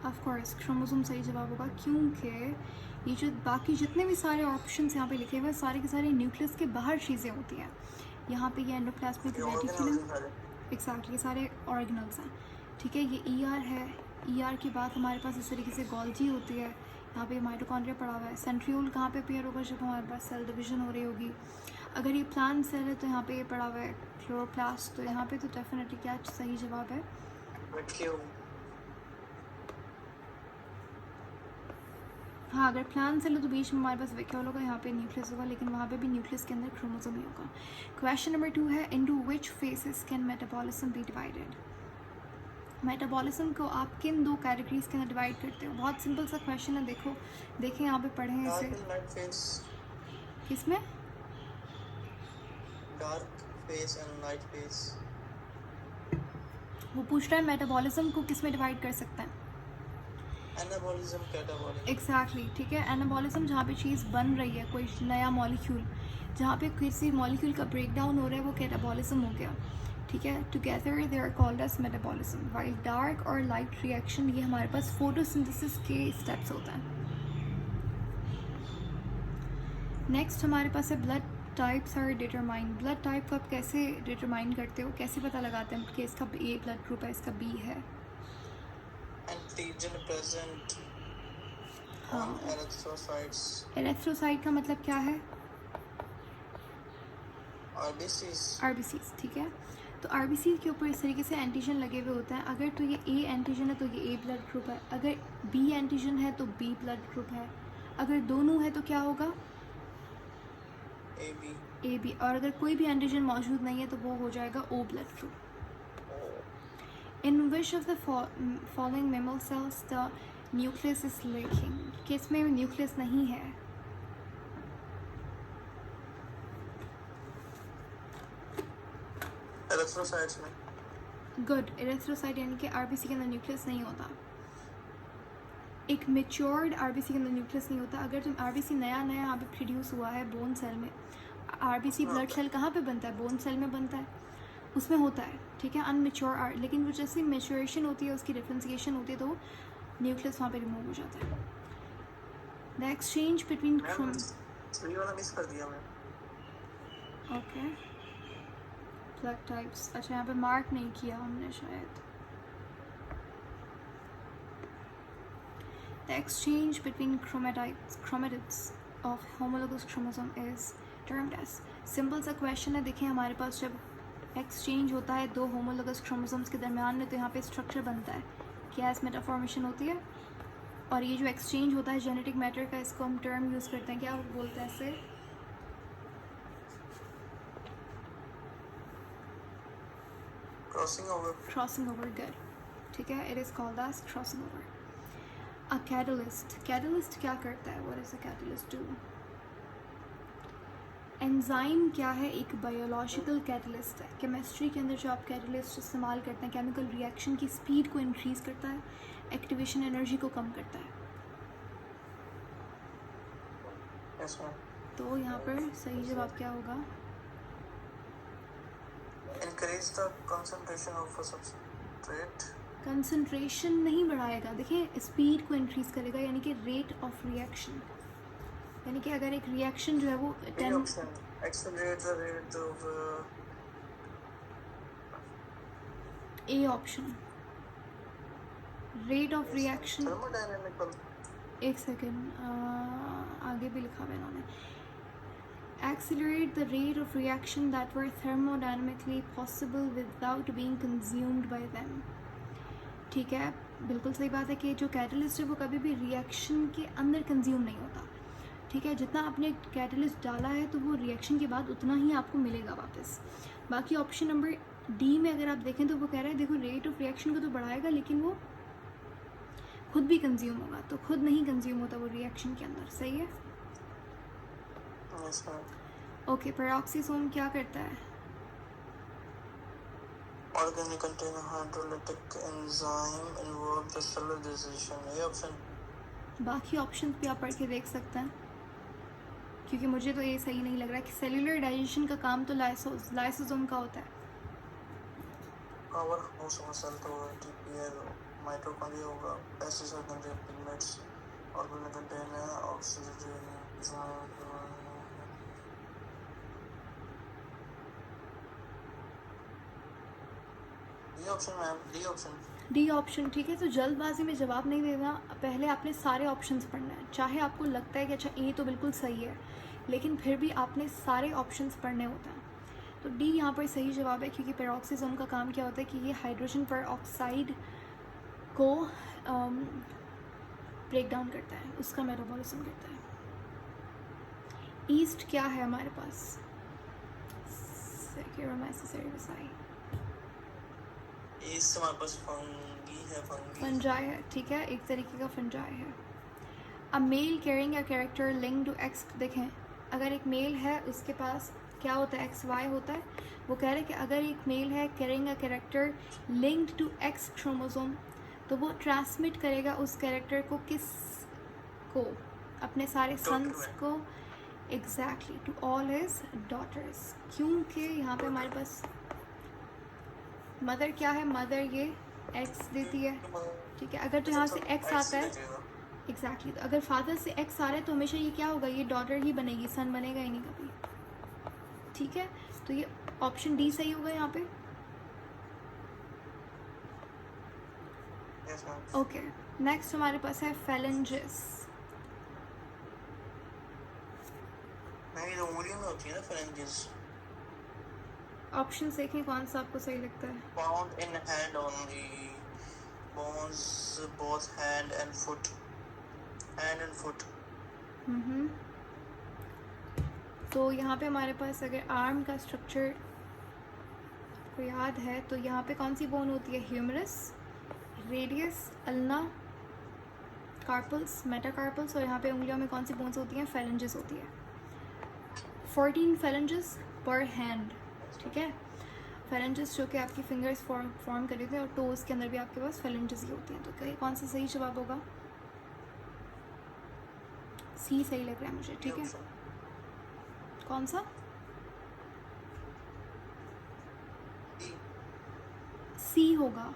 Of course chromosome सही जवाब होगा, क्योंकि ये जो बाकी जितने भी सारे ऑप्शंस यहाँ पे लिखे हुए हैं सारे के सारे न्यूक्लियस के बाहर चीज़ें होती हैं। यहाँ पे ये एंडोप्लाज्मिक ये रेटिकुलम, ऑर्गेनल्स हैं सारे। एग्जैक्टली सारे ऑर्गेनल्स हैं। ठीक है, ये ईआर है। ईआर के बाद हमारे पास इस तरीके से गोल्जी होती है। यहाँ पे माइटोकॉन्ड्रिया पड़ा हुआ है। सेंट्रियोल कहाँ पे अपीयर होगा? जब हमारे पास सेल डिवीजन हो रही होगी। अगर ये प्लांट सेल है तो यहाँ पे ये पड़ा हुआ है क्लोरोप्लास्ट, तो यहाँ पे तो डेफिनेटली क्या सही जवाब है? हाँ, अगर प्लांट सेल है तो बीच में हमारे पास वैक्यूल होगा, यहाँ पे न्यूक्लियस होगा, लेकिन वहाँ पे भी न्यूक्लियस के अंदर क्रोमोसोम ही होगा। क्वेश्चन नंबर 2 है, into which phases can metabolism be divided? Metabolism को आप किन दो कैटेगरीज के अंदर डिवाइड करते हो? बहुत सिंपल सा क्वेश्चन है, देखो देखें यहाँ पे पढ़े हैं इसे। किसमें? Dark face and light face. वो पूछ रहा है मेटाबॉलिज्म को किस में डिवाइड कर सकते हैं? Anabolism, catabolism. एग्जैक्टली, ठीक है। एनाबॉलिज्म जहाँ पे चीज़ बन रही है, कोई नया मॉलिक्यूल, जहाँ पे किसी मॉलिक्यूल का ब्रेक डाउन हो रहा है, वो कैटाबॉलिज्म हो गया। ठीक है, together they are called as metabolism. While dark और लाइट रिएक्शन ये हमारे पास फोटोसिंथेसिस के स्टेप्स होता है। नेक्स्ट हमारे पास है blood types are determine. Blood type को आप कैसे डिटरमाइन करते हो, कैसे पता लगाते हैं कि इसका ए ब्लड ग्रुप है, इसका बी है? Antigen present on erythrocytes. Erythrocyte का मतलब क्या है? आरबीसीज। आरबीसीज, ठीक है। तो आरबीसी के ऊपर इस तरीके से एंटीजन लगे हुए होते हैं। अगर तो ये ए एंटीजन है तो ये ए ब्लड ग्रुप है, अगर बी एंटीजन है तो बी ब्लड ग्रुप है, अगर दोनों है तो क्या होगा? A B. A B. और अगर कोई भी एंटीजन मौजूद नहीं है तो वो हो जाएगा O blood group. In which of the following mammal cells the nucleus is lacking? किसमें न्यूक्लियस नहीं है? एरिथ्रोसाइट्स में। गुड, एरिथ्रोसाइट यानी कि आरबीसी के अंदर न्यूक्लियस नहीं होता। एक मेच्योर्ड आरबीसी के अंदर न्यूक्लियस नहीं होता। अगर तुम आरबीसी नया नया यहाँ पे प्रोड्यूस हुआ है बोन सेल में, आरबीसी ब्लड सेल कहाँ पे बनता है? बोन सेल में बनता है, उसमें होता है। ठीक है, अनमेच्योर लेकिन वो जैसे मेच्योरेशन होती है, उसकी डिफ्रेंसिएशन होती है, तो न्यूक्लियस वहाँ पे रिमूव हो जाता है। द एक्सचेंज बिटवीन वाला मिस कर दिया मैं। ओके, ब्लड टाइप्स, अच्छा यहाँ पे मार्क नहीं किया हमने शायद। The exchange between chromatids of homologous chromosome is termed as। Simple सा क्वेश्चन है, देखें हमारे पास जब एक्सचेंज होता है दो होमोलोगस क्रोमोसोम्स के दरमियान में, तो यहाँ पे स्ट्रक्चर बनता है, गैस मेटा फॉर्मेशन होती है। और ये जो एक्सचेंज होता है जेनेटिक मैटर का, इसको हम टर्म यूज़ करते हैं, क्या बोलते हैं इसे? Crossing over. Crossing over, good, ठीक है। It is called as crossing over. A catalyst, catalyst क्या करता है? What is a catalyst do? Enzyme क्या है? एक बायोलॉजिकल कैटलिस्ट है। केमिस्ट्री के अंदर जो आप कैटलिस्ट इस्तेमाल करते हैं, केमिकल रिएक्शन की स्पीड को इंक्रीज़ करता है, एक्टिवेशन एनर्जी को कम करता है। Yes ma'am. तो यहाँ पर सही जवाब क्या होगा? Increase the concentration of a substrate. Concentration नहीं बढ़ाएगा, देखिए स्पीड को इंक्रीज़ करेगा, यानी कि रेट ऑफ रिएक्शन। यानी कि अगर एक रिएक्शन जो है वो 10 accelerate the rate of. A option, rate of reaction. Thermodynamical. एक सेकेंड, आगे भी लिखा हुआ है इन्होंने, accelerate the rate of reaction that were thermodynamically possible without being consumed by them। ठीक है, बिल्कुल सही बात है कि जो कैटलिस्ट है वो कभी भी रिएक्शन के अंदर कंज्यूम नहीं होता। ठीक है, जितना आपने कैटलिस्ट डाला है तो वो रिएक्शन के बाद उतना ही आपको मिलेगा वापस। बाकी ऑप्शन नंबर डी में अगर आप देखें तो वो कह रहा है देखो रेट ऑफ रिएक्शन को तो बढ़ाएगा लेकिन वो खुद भी कंज्यूम होगा, तो खुद नहीं कंज्यूम होता वो रिएक्शन के अंदर। सही है, ओके। पेरोक्सीसोम क्या करता है? Organic contain hydrolytic enzyme involve the cellular digestion. ये ऑप्शन। बाकी ऑप्शन भी आप पढ़ के देख सकते हैं, क्योंकि मुझे तो ये सही नहीं लग रहा कि सेलुलर डाइजेशन का काम तो लाइसोसोम का होता है। पावर हाउस ऑफ सेल तो टीपीएल। माइटोकॉन्ड्रिया होगा, pesticide contain pigments, organic contain oxidative D option ma'am, D option. D option, ठीक है। तो जल्दबाजी में जवाब नहीं देना, पहले आपने सारे ऑप्शंस पढ़ना है। चाहे आपको लगता है कि अच्छा ए तो बिल्कुल सही है, लेकिन फिर भी आपने सारे ऑप्शंस पढ़ने होते हैं। तो डी यहाँ पर सही जवाब है, क्योंकि पेरोक्सिज्म का काम क्या होता है कि ये हाइड्रोजन पेरोक्साइड को ब्रेक डाउन करता है, उसका मेटाबॉलिज्म करता है। ईस्ट क्या है हमारे पास? Saccharomyces cerevisiae, इस हमारे पास फंगी है, फंजाई है, ठीक है, एक तरीके का फंजाई है। A male carrying a character link to X, देखें अगर एक मेल है उसके पास क्या होता है, एक्स वाई होता है। वो कह रहे हैं कि अगर एक मेल है carrying a character linked to X chromosome, तो वो ट्रांसमिट करेगा उस कैरेक्टर को किस को? अपने सारे सन्स को, exactly, to all his daughters. क्योंकि यहाँ पे हमारे पास मदर क्या है, मदर ये एक्स देती है, ठीक है। अगर तो यहाँ से एक्स आता है, एग्जैक्टली, तो अगर फादर से एक्स आ रहा है तो हमेशा ये क्या होगा, ये डॉटर ही बनेगी, सन बनेगा ही नहीं कभी, ठीक है। तो ये ऑप्शन डी सही होगा यहाँ पे। ओके, नेक्स्ट हमारे पास है फेलेंजेस। नहीं, तो उंगलियों में होती है ना फेलेंजेस। ऑप्शन देखें कौन सा आपको सही लगता है। Found in hand only, bones both hand and foot, hand and foot। तो यहाँ पे हमारे पास अगर आर्म का स्ट्रक्चर को याद है तो यहाँ पे कौन सी बोन होती है, humerus, radius, ulna, carpals, metacarpals, और यहाँ पे उंगलियों में कौन सी बोन्स होती हैं, फेलेंजेस होती है। 14 फेलेंजेस पर हैंड, ठीक है। फेलेंजेस जो कि आपकी फिंगर्स फॉर्म कर देते हैं, और टोज के अंदर भी आपके पास फेलेंजेस ही होती हैं। तो क्या कौन सा सही जवाब होगा? सी सही लग रहा है मुझे, ठीक है। कौन सा? सी होगा।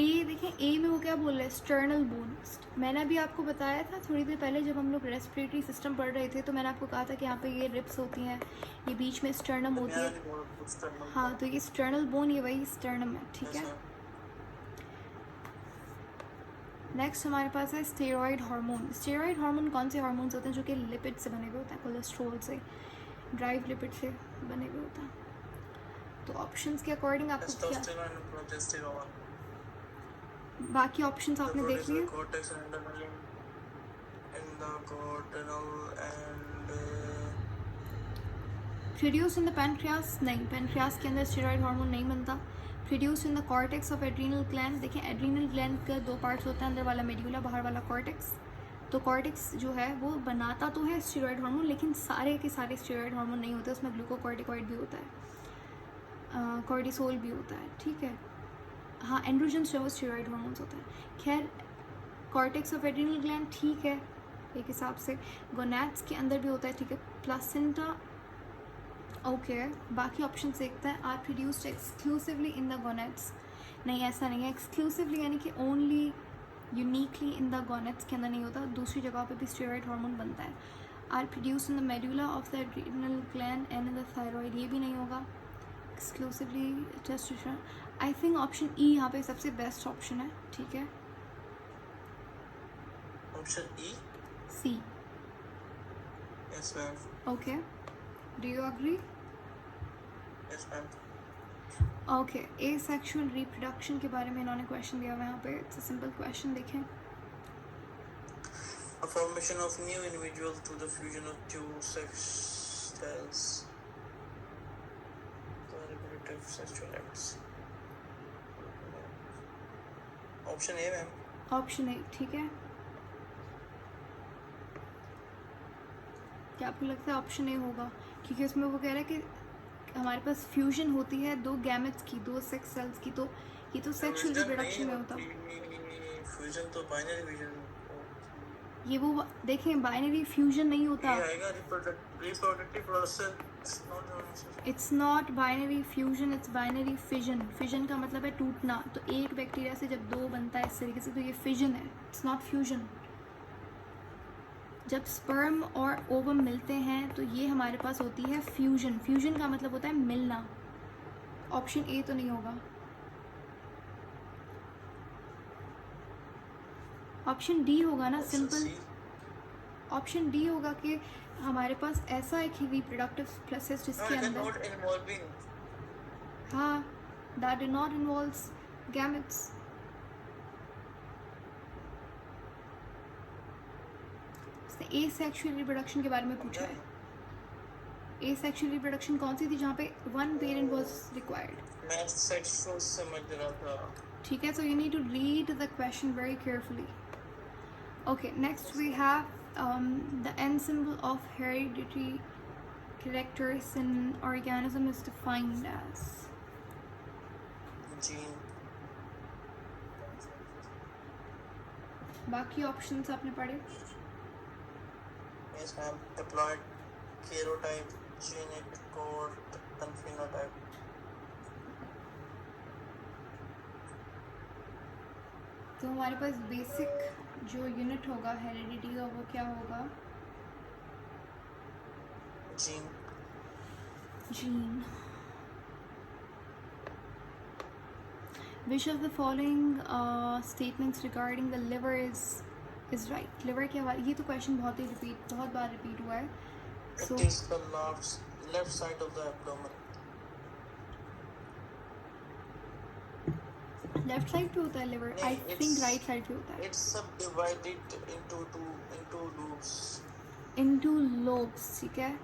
ए देखें, ए में वो क्या बोल रहा है, स्टर्नल बोन। मैंने अभी आपको बताया था थोड़ी देर पहले जब हम लोग रेस्पिरेटरी सिस्टम पढ़ रहे थे, तो मैंने आपको कहा था कि यहाँ पे ये रिब्स होती हैं, ये बीच में स्टर्नम होती है। हाँ, तो ये स्टर्नल बोन, ये वही स्टर्नम है, ठीक है। नेक्स्ट हमारे पास है स्टेरॉइड हार्मोन। स्टेरॉइड हार्मोन कौन से हार्मोन्स होते हैं जो कि लिपिड से बने हुए होते हैं, कोलेस्ट्रॉल से, ड्राइव लिपिड से बने हुए होते हैं। तो ऑप्शंस के अकॉर्डिंग आपको क्या, बाकी ऑप्शंस आपने देख लिए? प्रोड्यूस इन द पैनक्रियास, नहीं, पैनक्रियास के अंदर स्टेरॉइड हार्मोन नहीं बनता। Produce in the cortex of adrenal gland, देखिए एड्रीनल ग्लैंड का दो पार्ट्स होते हैं, अंदर वाला मेड्यूला, बाहर वाला कॉर्टेक्स। तो कॉर्टेक्स जो है वो बनाता तो है स्टेरॉइड हार्मोन, लेकिन सारे के सारे स्टेरॉइड हार्मोन नहीं होते, उसमें ग्लूकोकॉर्टिकॉइड भी होता है, कॉर्टिसोल भी होता है, ठीक है। हाँ, एंड्रोजन्स जो है वो स्टेरॉइड हार्मोन्स होते हैं। खैर, कॉर्टेक्स ऑफ एड्रीनल ग्लैंड ठीक है एक हिसाब से, गोनैड्स के अंदर भी होता है, ठीक है, प्लासेंटा, ओके। बाकी ऑप्शन देखते हैं। Are produced exclusively in the gonads, नहीं ऐसा नहीं है, एक्सक्लूसिवली यानी कि only uniquely in the gonads के अंदर नहीं होता, दूसरी जगह पे भी स्टेरॉइड हार्मोन बनता है। Are produced in the medulla of the adrenal gland and in the thyroid, ये भी नहीं होगा exclusively testosterone. I think option E यहाँ पे सबसे बेस्ट ऑप्शन है, ठीक है। Option E, C, yes ma'am. Okay, do you agree? Yes ma'am. Okay, asexual reproduction के बारे में इन्होंने क्वेश्चन दिया हुआ है यहाँ पे, इट्स अ सिंपल क्वेश्चन, देखें। A formation of new individual to the fusion of two sex cells, the reproductive sexual acts। Option A ma'am. Option A, ठीक है। क्या आपको लगता है ऑप्शन ए होगा? क्योंकि उसमें वो कह रहा है कि हमारे पास फ्यूजन होती है दो गैमेट्स की, दो सेक्स सेल्स की, तो ये तो सेक्सुअल रिप्रोडक्शन में होता है। फ्यूजन तो बाइनरी फ्यूजन, ये वो देखें, बाइनरी फ्यूजन नहीं होता, ये आएगा reproductive process It's not an it's not binary fusion, it's binary fission. Fission का मतलब है टूटना. तो एक बैक्टीरिया से जब दो बनता है इस तरीके से, तो ये फिजन है, इट्स नॉट फ्यूजन. जब स्पर्म और ओवम मिलते हैं तो ये हमारे पास होती है फ्यूजन. फ्यूजन का मतलब होता है मिलना. ऑप्शन ए तो नहीं होगा. ऑप्शन डी होगा ना, option simple. C. Option D होगा कि हमारे पास ऐसा एक ही रिप्रोडक्टिव प्रोसेस No, जिसके it is अंदर, not involving. हाँ, that do not involves gametes. उसने एसेक्सुअल रिप्रोडक्शन के बारे में पूछा है. एसेक्सुअल रिप्रोडक्शन कौन सी थी जहाँ पे वन पेरेंट वाज रिक्वायर्ड. मैं सेक्सुअल समझ रहा था. ठीक है, so you need to read the question very carefully. Okay, next we have the end symbol of hereditary characters in organism is defined as. Gene. बाकी ऑप्शंस आपने पढ़े. Yes, ma'am. Diploid, karyotype, genetic code, and phenotype. तो हमारे पास basic जो unit होगा heredity का वो क्या होगा. Gene. Gene. Which of the following statements regarding the liver is right. liver के हवाले, ये तो क्वेश्चन बहुत बार रिपीट हुआ है. So It is the left side of the abdomen. Left side पे होता है लिवर. आई नहीं, थिंक it's- राइट साइड पे होता है. It's subdivided into lobes. Into lobes. ठीक है.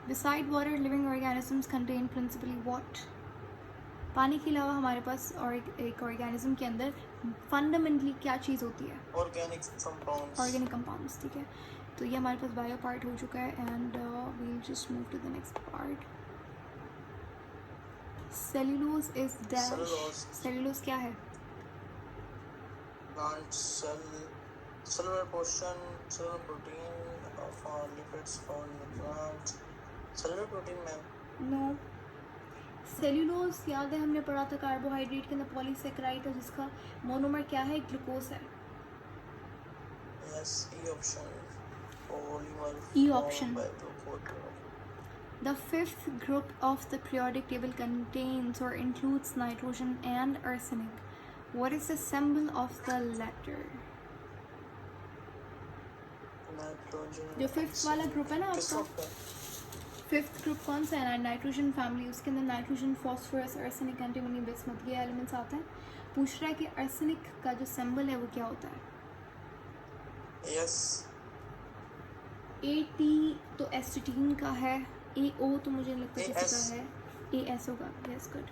Beside water, living organisms contain principally what? पानी के अलावा हमारे पास और एक ऑर्गेनिज्म के अंदर फंडामेंटली क्या चीज़ होती है. Organic compounds. Organic compounds. ठीक है, तो ये हमारे पास बायो पार्ट हो चुका है. And we'll just move to the next part. Cellulose is dash. Cellulose. Cellulose क्या है. Plant cellular portion, cellular protein of lipids found in the plant. Cellular protein, ma'am. No. Cellulose याद है हमने पढ़ा था कार्बोहाइड्रेट के अंदर पॉलीसेकेराइड है जिसका मोनोमर क्या है, ग्लूकोज है. Yes, E option. Polymer E formed option. by glucose. The fifth group of the periodic table contains or includes nitrogen and arsenic. What is the symbol of the latter? Nitrogen. जो fifth वाला group है ना किस आपका, वक्त है? Fifth group कौन सा है. नाइट्रोजन फैमिली, उसके अंदर nitrogen, phosphorus, arsenic, antimony, bismuth, ये एलिमेंट्स आते हैं. पूछ रहा है कि आर्सेनिक का जो सिंबल है वो क्या होता है. Yes. AT तो एस्टिटीन का है. AO तो मुझे लगता है किसी AS. का है. AS होगा. Yes, good.